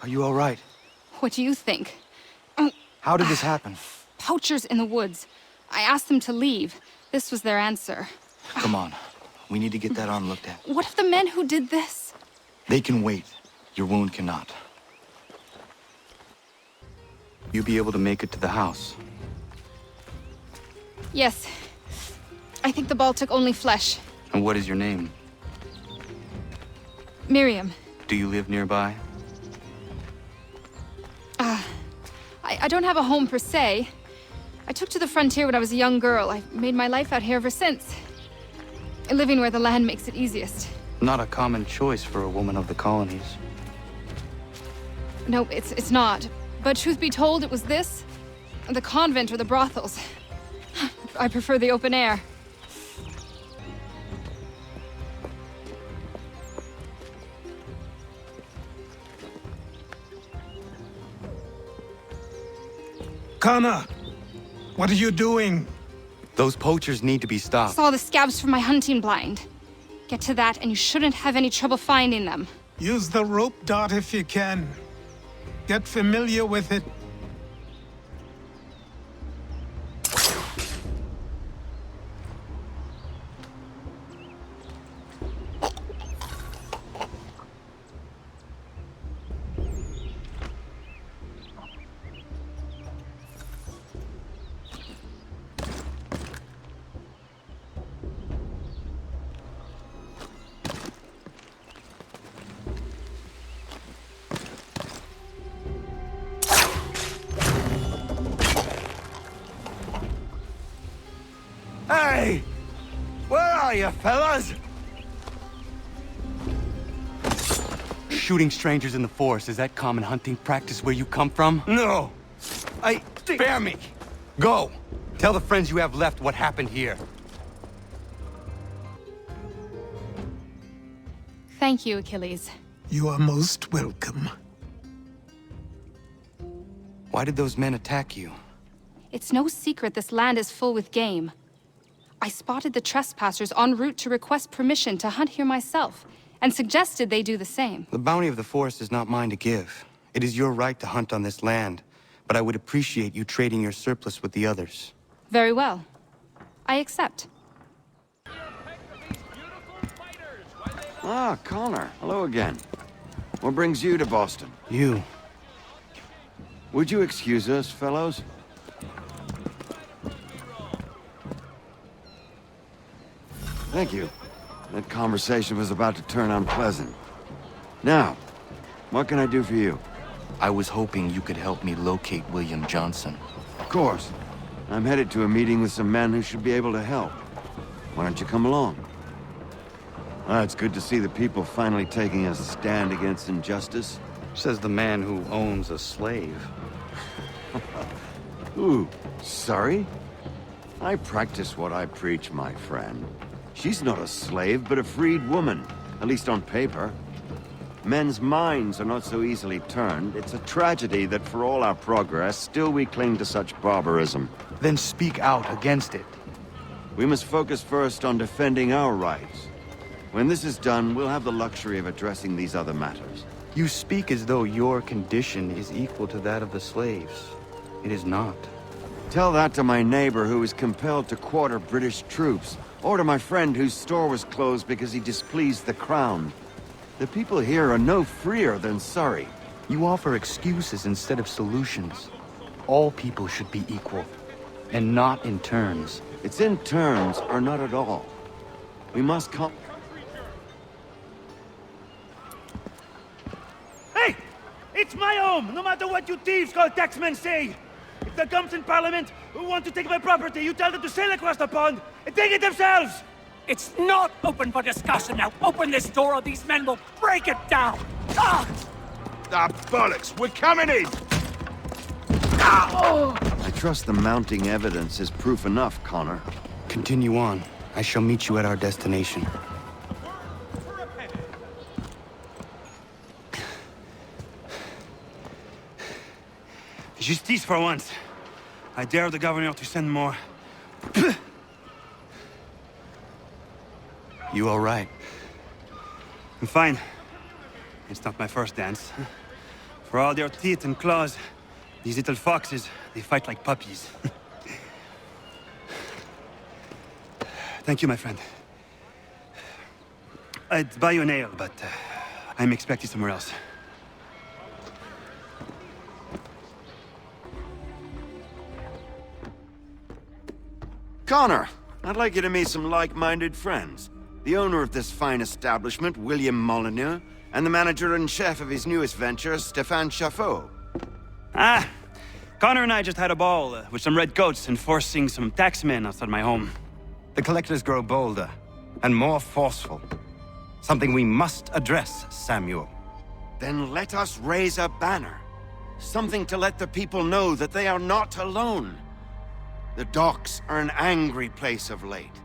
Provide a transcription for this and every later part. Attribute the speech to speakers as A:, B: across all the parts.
A: Are you all right?
B: What do you think?
A: How did this happen?
B: Poachers in the woods. I asked them to leave. This was their answer.
A: Come on. We need to get that arm looked at.
B: What if the men who did this?
A: They can wait. Your wound cannot. You be able to make it to the house?
B: Yes. I think the ball took only flesh.
A: And what is your name?
B: Miriam.
A: Do you live nearby?
B: I don't have a home per se. I took to the frontier when I was a young girl. I've made my life out here ever since. Living where the land makes it easiest.
A: Not a common choice for a woman of the colonies.
B: No, it's not. But truth be told, it was this, the convent or the brothels. I prefer the open air.
C: Connor, what are you doing?
A: Those poachers need to be stopped.
B: Saw the scabs from my hunting blind. Get to that and you shouldn't have any trouble finding them.
C: Use the rope dart if you can. Get familiar with it.
D: Hey! Where are you, fellas?
A: Shooting strangers in the forest, is that common hunting practice where you come from?
D: No. Spare me!
A: Go! Tell the friends you have left what happened here.
B: Thank you, Achilles.
C: You are most welcome.
A: Why did those men attack you?
B: It's no secret this land is full with game. I spotted the trespassers en route to request permission to hunt here myself, and suggested they do the same.
A: The bounty of the forest is not mine to give. It is your right to hunt on this land, but I would appreciate you trading your surplus with the others.
B: Very well. I accept.
D: Ah, Connor. Hello again. What brings you to Boston?
A: You.
D: Would you excuse us, fellows? Thank you. That conversation was about to turn unpleasant. Now, what can I do for you?
A: I was hoping you could help me locate William Johnson.
D: Of course. I'm headed to a meeting with some men who should be able to help. Why don't you come along? It's good to see the people finally taking a stand against injustice.
A: Says the man who owns a slave.
D: Ooh, sorry? I practice what I preach, my friend. She's not a slave, but a freed woman, at least on paper. Men's minds are not so easily turned. It's a tragedy that for all our progress, still we cling to such barbarism.
A: Then speak out against it.
D: We must focus first on defending our rights. When this is done, we'll have the luxury of addressing these other matters.
A: You speak as though your condition is equal to that of the slaves. It is not.
D: Tell that to my neighbor who was compelled to quarter British troops, or to my friend whose store was closed because he displeased the crown. The people here are no freer than Surrey.
A: You offer excuses instead of solutions. All people should be equal, and not in turns.
D: It's in turns, or not at all. We must come...
E: Hey! It's my home, no matter what you thieves called taxmen say! If the gums in Parliament who want to take my property, you tell them to sail across the pond and take it themselves!
F: It's not open for discussion now. Open this door or these men will break it down. Ah!
G: Ah, bollocks! We're coming in!
D: I trust the mounting evidence is proof enough, Connor.
A: Continue on. I shall meet you at our destination.
E: Justice for once. I dare the governor to send more.
A: You all right?
E: I'm fine. It's not my first dance.
A: For all their teeth and claws, these little foxes, they fight like puppies. Thank you, my friend. I'd buy you an ale, but I'm expecting somewhere else.
D: Connor, I'd like you to meet some like-minded friends. The owner of this fine establishment, William Molyneux, and the manager and chef of his newest venture, Stéphane Chaffeau.
A: Ah, Connor and I just had a ball with some red coats enforcing some taxmen outside my home.
H: The collectors grow bolder and more forceful. Something we must address, Samuel.
D: Then let us raise a banner. Something to let the people know that they are not alone. The docks are an angry place of late.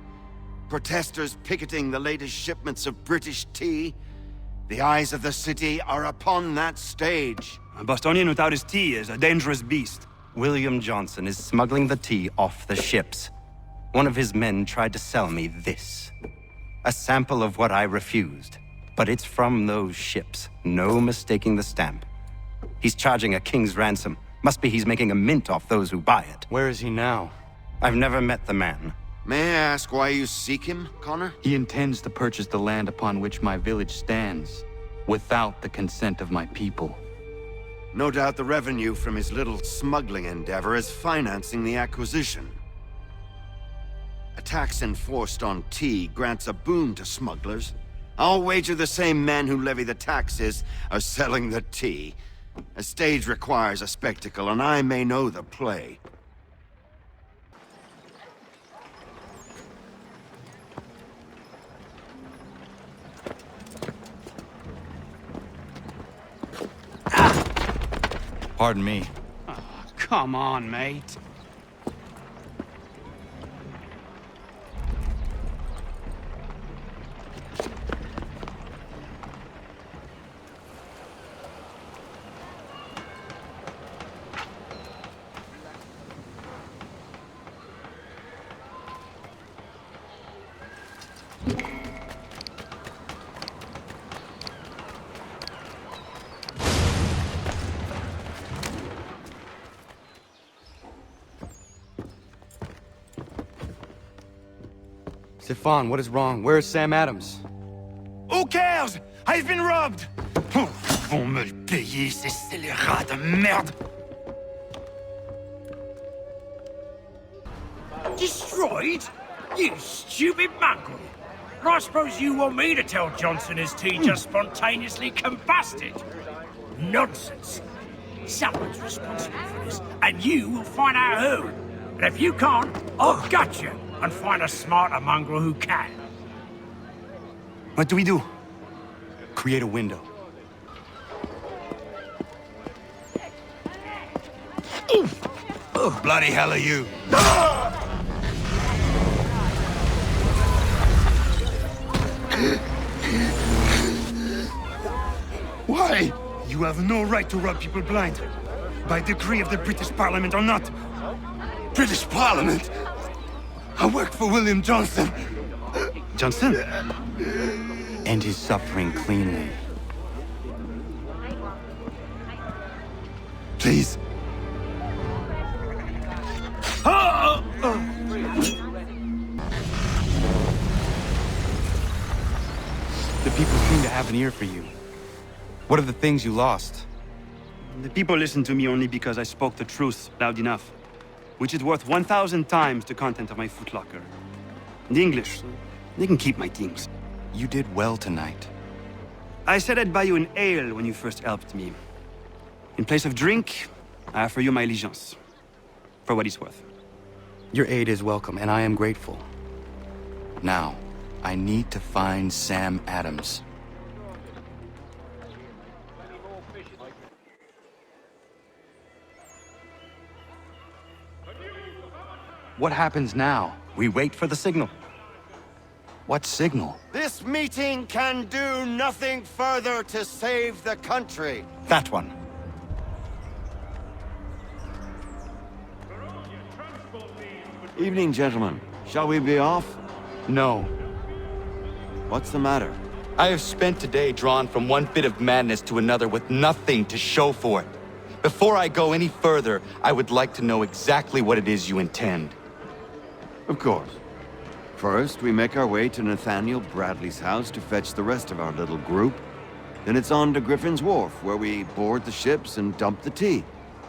D: Protesters picketing the latest shipments of British tea. The eyes of the city are upon that stage.
A: A Bostonian without his tea is a dangerous beast.
H: William Johnson is smuggling the tea off the ships. One of his men tried to sell me this. A sample of what I refused. But it's from those ships. No mistaking the stamp. He's charging a king's ransom. Must be he's making a mint off those who buy it.
A: Where is he now?
H: I've never met the man.
D: May I ask why you seek him, Connor?
A: He intends to purchase the land upon which my village stands, without the consent of my people.
D: No doubt the revenue from his little smuggling endeavor is financing the acquisition. A tax enforced on tea grants a boon to smugglers. I'll wager the same men who levy the taxes are selling the tea. A stage requires a spectacle, and I may know the play.
A: Pardon me.
F: Come on, mate.
A: Stéphane, what is wrong? Where is Sam Adams?
E: Who cares? I've been robbed!
F: Vont me le payer, ces scélérats de merde! Destroyed? You stupid mongrel! I suppose you want me to tell Johnson his tea just spontaneously combusted? Nonsense! Someone's responsible for this, and you will find out who. And if you can't, I'll gut you and find a smarter mongrel who can.
A: What do we do? Create a window.
H: Oh, bloody hell are you?
A: Why? You have no right to rob people blind. By decree of the British Parliament or not. British Parliament? I worked for William Johnson. Johnson? End his suffering cleanly. Please. The people seem to have an ear for you. What are the things you lost?
I: The people listen to me only because I spoke the truth loud enough, which is worth 1,000 times the content of my footlocker. The English, they can keep my things.
A: You did well tonight.
I: I said I'd buy you an ale when you first helped me. In place of drink, I offer you my allegiance. For what it's worth.
A: Your aid is welcome, and I am grateful. Now, I need to find Sam Adams. What happens now?
H: We wait for the signal.
A: What signal?
D: This meeting can do nothing further to save the country.
H: That one.
D: Evening, gentlemen. Shall we be off?
A: No.
D: What's the matter?
J: I have spent today drawn from one bit of madness to another with nothing to show for it. Before I go any further, I would like to know exactly what it is you intend.
D: Of course. First, we make our way to Nathaniel Bradley's house to fetch the rest of our little group. Then it's on to Griffin's Wharf, where we board the ships and dump the tea.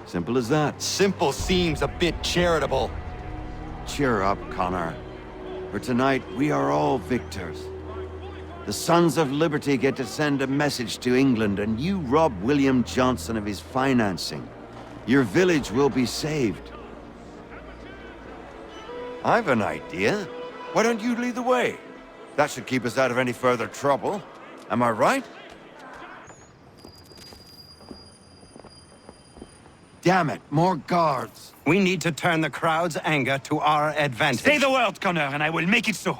D: Simple as that.
J: Simple seems a bit charitable.
D: Cheer up, Connor. For tonight, we are all victors. The Sons of Liberty get to send a message to England, and you rob William Johnson of his financing. Your village will be saved. I've an idea. Why don't you lead the way? That should keep us out of any further trouble. Am I right? Damn it, more guards.
H: We need to turn the crowd's anger to our advantage.
I: Say the word, Connor, and I will make it so.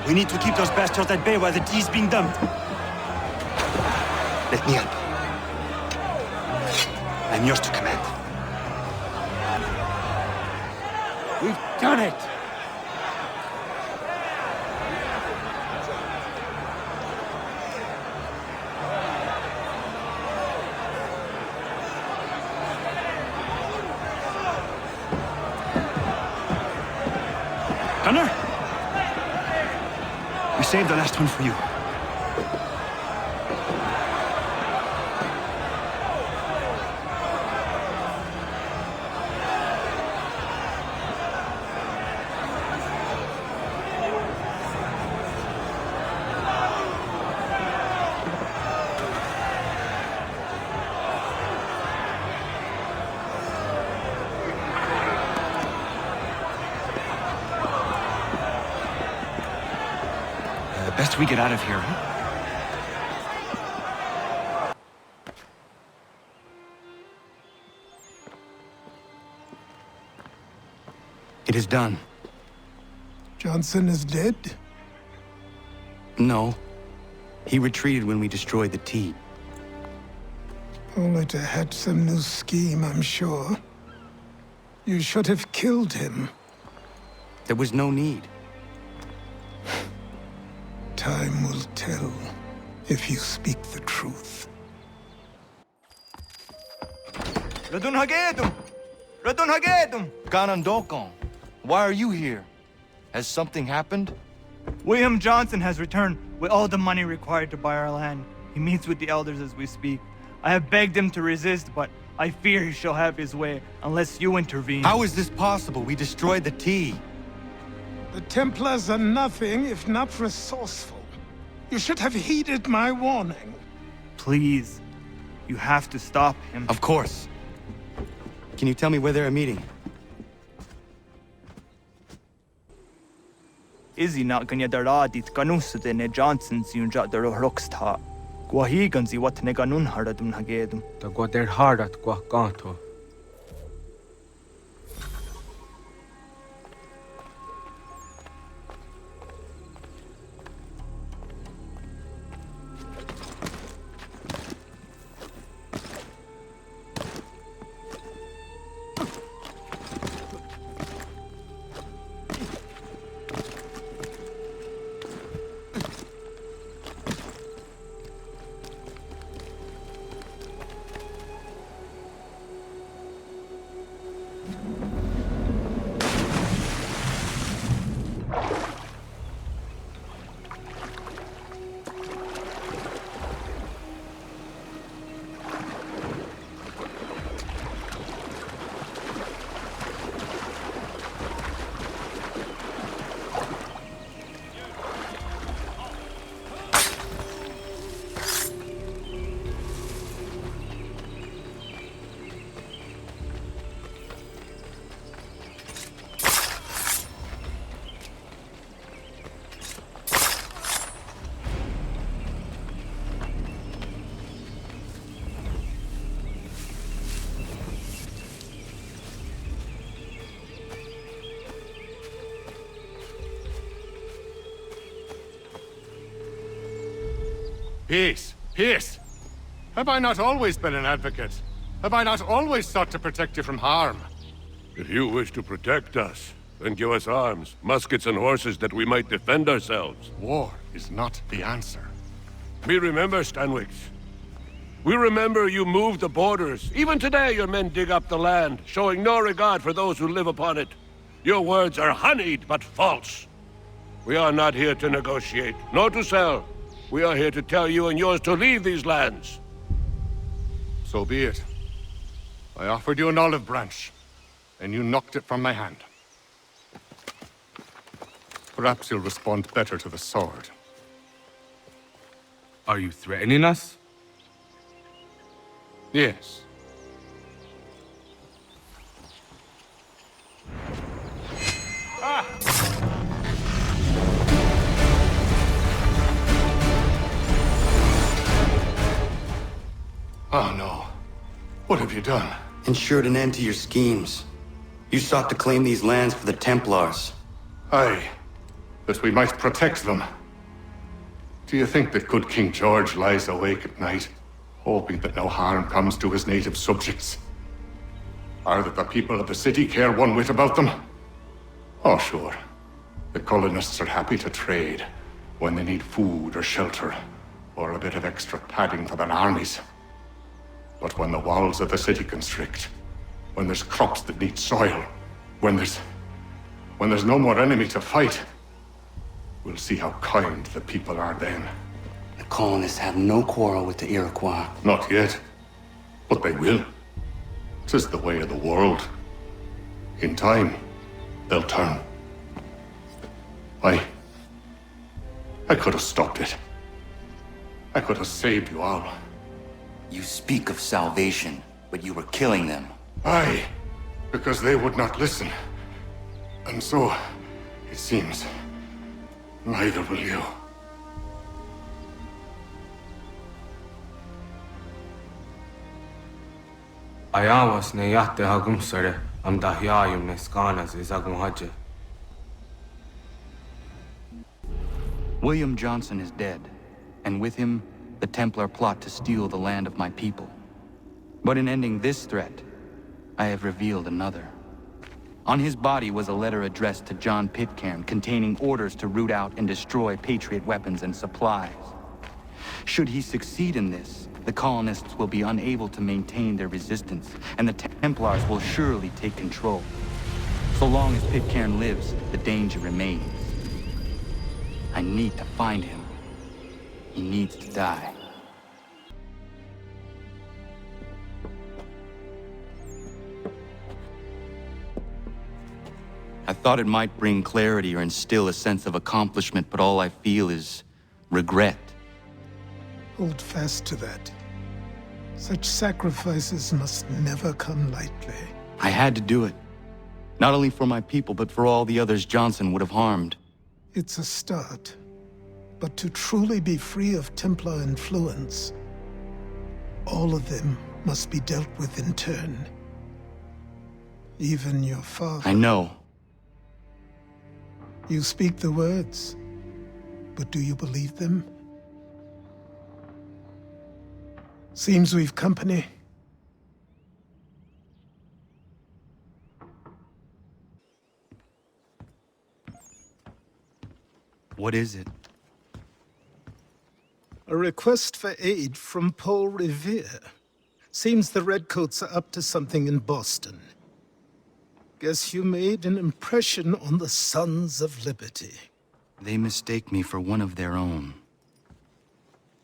I: We need to keep those bastards at bay while the tea's being dumped. Let me help. I'm yours to command.
D: We've done it!
I: Connor? We saved the last one for you. Best we get out of here, huh?
J: It is done.
C: Johnson is dead?
J: No. He retreated when we destroyed the tea.
C: Only to hatch some new scheme, I'm sure. You should have killed him.
J: There was no need.
C: Time will tell if you speak the truth.
J: Ganandokon, why are you here? Has something happened?
K: William Johnson has returned with all the money required to buy our land. He meets with the elders as we speak. I have begged him to resist, but I fear he shall have his way unless you intervene.
J: How is this possible? We destroyed the tea.
C: The Templars are nothing if not resourceful. You should have heeded my warning.
K: Please, you have to stop him.
J: Of course. Can you tell me where they're meeting?
K: Izzy not ganya daradit ganusade ne Johnson's yunja daro rocksta. Guahiganzi what ne ganun haradum hagedum.
L: The Guader Hardat Guacanto.
M: Peace. Peace. Have I not always been an advocate? Have I not always sought to protect you from harm?
G: If you wish to protect us, then give us arms, muskets and horses that we might defend ourselves.
M: War is not the answer.
G: We remember, Stanwix. We remember you moved the borders. Even today your men dig up the land, showing no regard for those who live upon it. Your words are honeyed, but false. We are not here to negotiate, nor to sell. We are here to tell you and yours to leave these lands.
M: So be it. I offered you an olive branch, and you knocked it from my hand. Perhaps you'll respond better to the sword.
L: Are you threatening us?
M: Yes. Oh no. What have you done?
J: Ensured an end to your schemes. You sought to claim these lands for the Templars.
M: Aye. That we might protect them. Do you think that good King George lies awake at night, hoping that no harm comes to his native subjects? Or that the people of the city care one whit about them? Oh, sure. The colonists are happy to trade when they need food or shelter, or a bit of extra padding for their armies. But when the walls of the city constrict, when there's crops that need soil, when there's no more enemy to fight, we'll see how kind the people are then.
J: The colonists have no quarrel with the Iroquois.
M: Not yet, but they will. 'Tis the way of the world. In time, they'll turn. I could have stopped it. I could have saved you all.
J: You speak of salvation, but you were killing them.
M: Aye, because they would not listen. And so, it seems, neither will you.
L: Ayawas ne yahte hagum sare am dahyayum ne skanas izagum haje.
J: William Johnson is dead, and with him, the Templar plot to steal the land of my people. But in ending this threat, I have revealed another. On his body was a letter addressed to John Pitcairn containing orders to root out and destroy Patriot weapons and supplies. Should he succeed in this, the colonists will be unable to maintain their resistance, and the Templars will surely take control. So long as Pitcairn lives, the danger remains. I need to find him. He needs to die. I thought it might bring clarity or instill a sense of accomplishment, but all I feel is regret.
C: Hold fast to that. Such sacrifices must never come lightly.
J: I had to do it. Not only for my people, but for all the others Johnson would have harmed.
C: It's a start. But to truly be free of Templar influence, all of them must be dealt with in turn. Even your father.
J: I know.
C: You speak the words, but do you believe them? Seems we've company.
J: What is it?
C: A request for aid from Paul Revere. Seems the Redcoats are up to something in Boston. Guess you made an impression on the Sons of Liberty.
J: They mistake me for one of their own.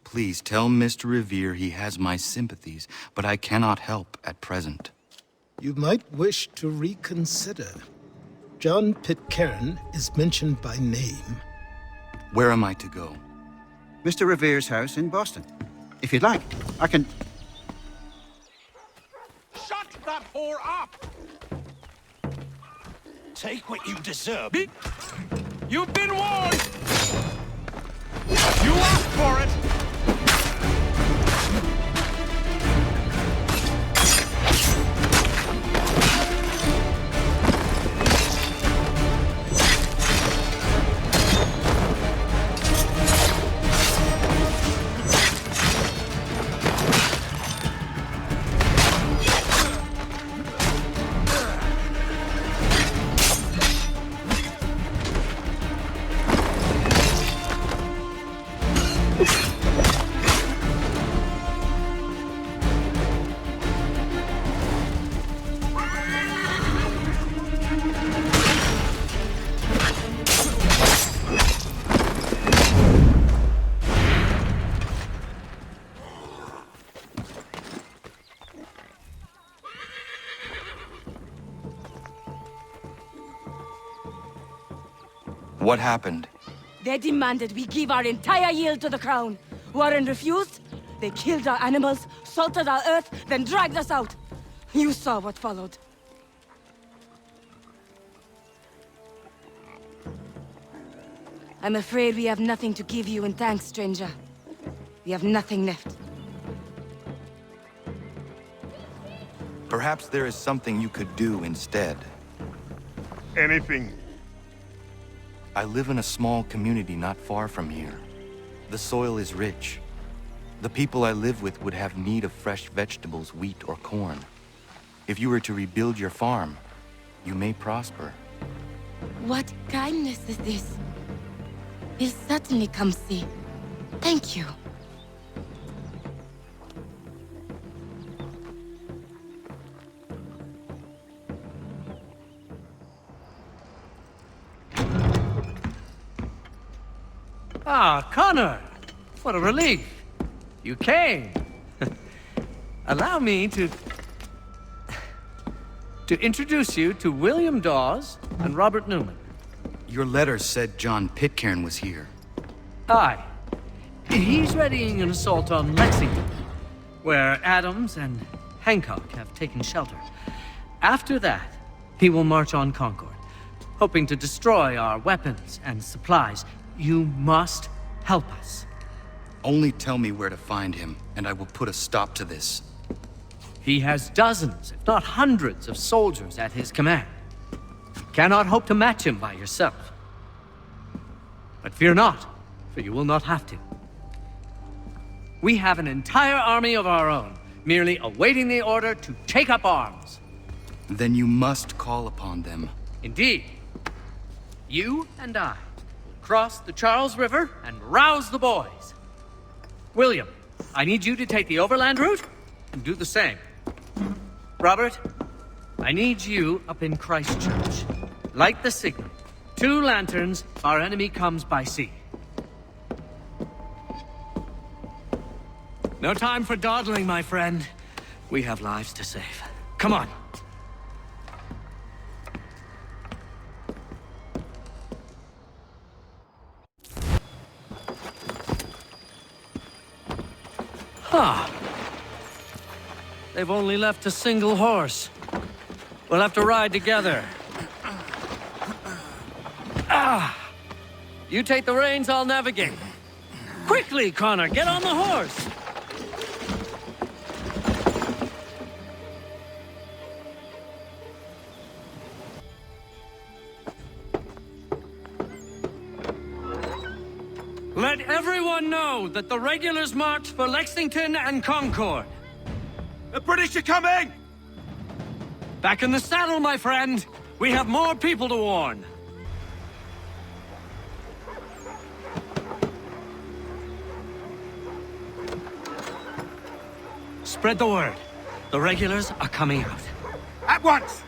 J: Please tell Mr. Revere he has my sympathies, but I cannot help at present.
C: You might wish to reconsider. John Pitcairn is mentioned by name.
J: Where am I to go?
N: Mr. Revere's house in Boston. If you'd like, I can...
F: Shut that whore up! Take what you deserve.
E: You've been warned! You asked for it!
J: What happened?
O: They demanded we give our entire yield to the crown. Warren refused. They killed our animals, salted our earth, then dragged us out. You saw what followed. I'm afraid we have nothing to give you in thanks, stranger. We have nothing left.
J: Perhaps there is something you could do instead.
M: Anything.
J: I live in a small community not far from here. The soil is rich. The people I live with would have need of fresh vegetables, wheat, or corn. If you were to rebuild your farm, you may prosper.
O: What kindness is this? We'll certainly come see. Thank you.
P: Ah, Connor! What a relief! You came! Allow me to introduce you to William Dawes and Robert Newman.
J: Your letter said John Pitcairn was here.
P: Aye. He's readying an assault on Lexington, where Adams and Hancock have taken shelter. After that, he will march on Concord, hoping to destroy our weapons and supplies. You must help us.
J: Only tell me where to find him, and I will put a stop to this.
P: He has dozens, if not hundreds, of soldiers at his command. You cannot hope to match him by yourself. But fear not, for you will not have to. We have an entire army of our own, merely awaiting the order to take up arms.
J: Then you must call upon them.
P: Indeed. You and I will cross the Charles River and rouse the boys. William, I need you to take the overland route and do the same. Robert, I need you up in Christchurch. Light the signal. 2 lanterns, our enemy comes by sea. No time for dawdling, my friend. We have lives to save. Come on. Huh. They've only left a single horse. We'll have to ride together. Ah! You take the reins, I'll navigate. Quickly, Connor, get on the horse! Let everyone know that the regulars march for Lexington and Concord.
E: The British are coming!
P: Back in the saddle, my friend. We have more people to warn. Spread the word. The regulars are coming out.
E: At once!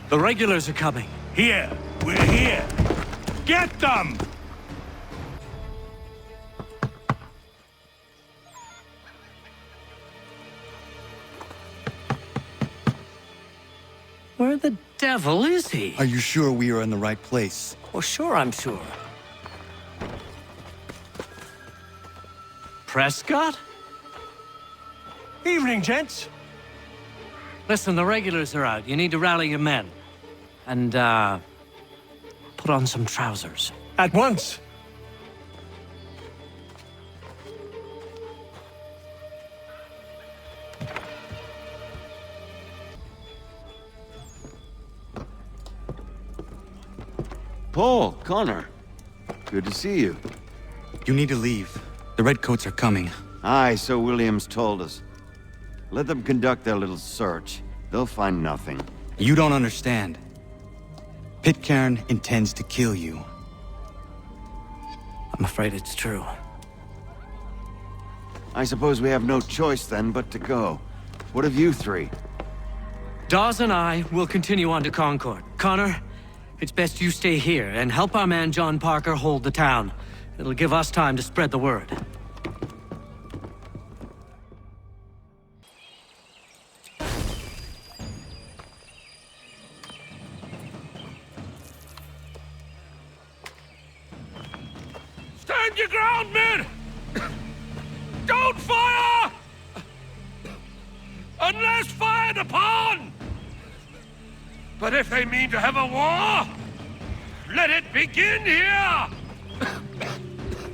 P: The regulars are coming.
E: Here! We're here! Get them!
P: Where the devil is he?
J: Are you sure we are in the right place?
P: Oh, sure, I'm sure. Prescott?
E: Evening, gents.
P: Listen, the regulars are out. You need to rally your men. And, put on some trousers.
E: At once.
D: Paul, Connor. Good to see you.
J: You need to leave. The Redcoats are coming.
D: Aye, so Williams told us. Let them conduct their little search. They'll find nothing.
J: You don't understand. Pitcairn intends to kill you.
P: I'm afraid it's true.
D: I suppose we have no choice then but to go. What of you 3?
P: Dawes and I will continue on to Concord. Connor, it's best you stay here and help our man John Parker hold the town. It'll give us time to spread the word.
G: ground, men! Don't fire! Unless fired upon! But if they mean to have a war, let it begin here!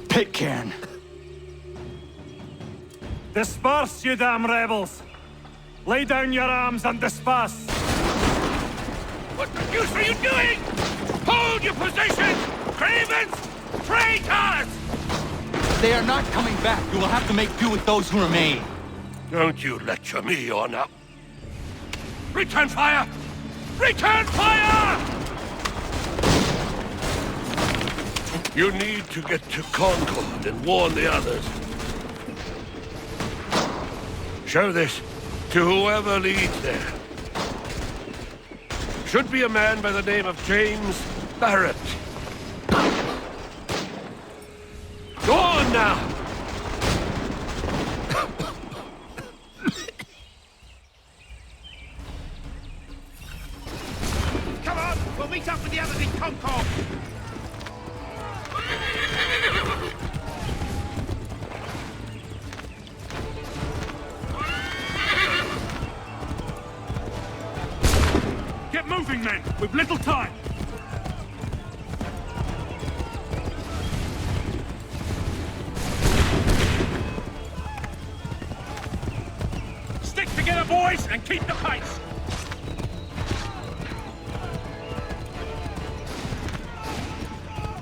E: Pitcairn. Disperse, you damn rebels! Lay down your arms and disperse!
G: What the deuce are you doing? Hold your positions! Cravens! Traitors!
J: They are not coming back. You will have to make do with those who remain.
G: Don't you lecture me or now. Return fire! Return fire! You need to get to Concord and warn the others. Show this to whoever leads there. Should be a man by the name of James Barrett. Go on now!
F: Come on, we'll meet up with the others in Concord.
E: Get moving, men! We've little time!
F: Stick together, boys, and keep the pace.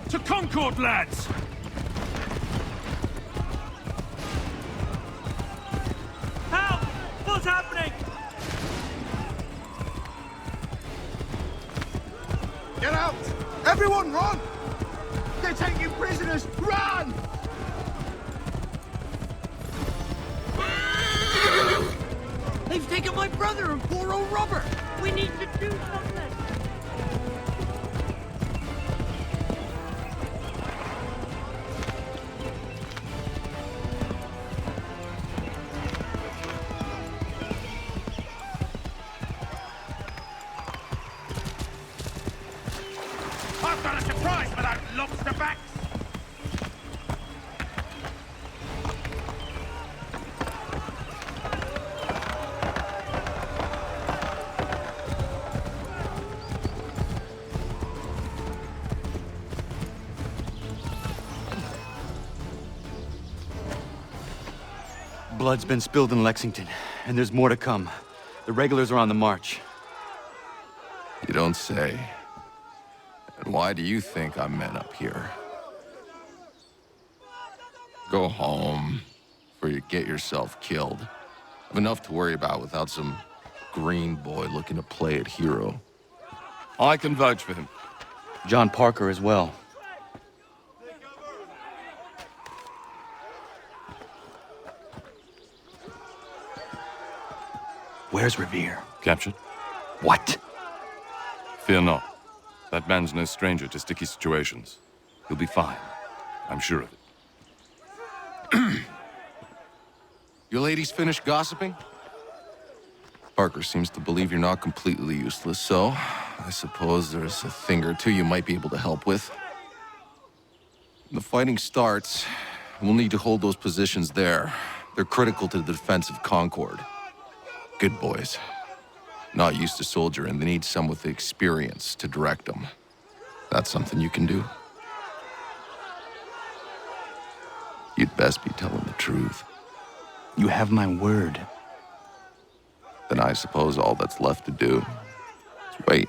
E: To Concord, lads! Help! What's happening?
A: Get out! Everyone run! They're taking prisoners! Run!
F: They've taken my brother and poor old Robert. We need to do something. I've got a surprise for those lobster backs.
I: Blood's been spilled in Lexington, and there's more to come. The regulars are on the march.
Q: You don't say. And why do you think I'm men up here? Go home, before you get yourself killed. I've enough to worry about without some green boy looking to play at hero. I can vouch for him.
I: John Parker as well. Where's Revere?
Q: Captured?
I: What?
Q: Fear not. That man's no stranger to sticky situations. He'll be fine. I'm sure of it. You ladies finished gossiping? Parker seems to believe you're not completely useless, so I suppose there's a thing or two you might be able to help with. When the fighting starts, we'll need to hold those positions there. They're critical to the defense of Concord. Good boys. Not used to soldiering, they need some with the experience to direct them. That's something you can do. You'd best be telling the truth.
I: You have my word.
Q: Then I suppose all that's left to do is wait.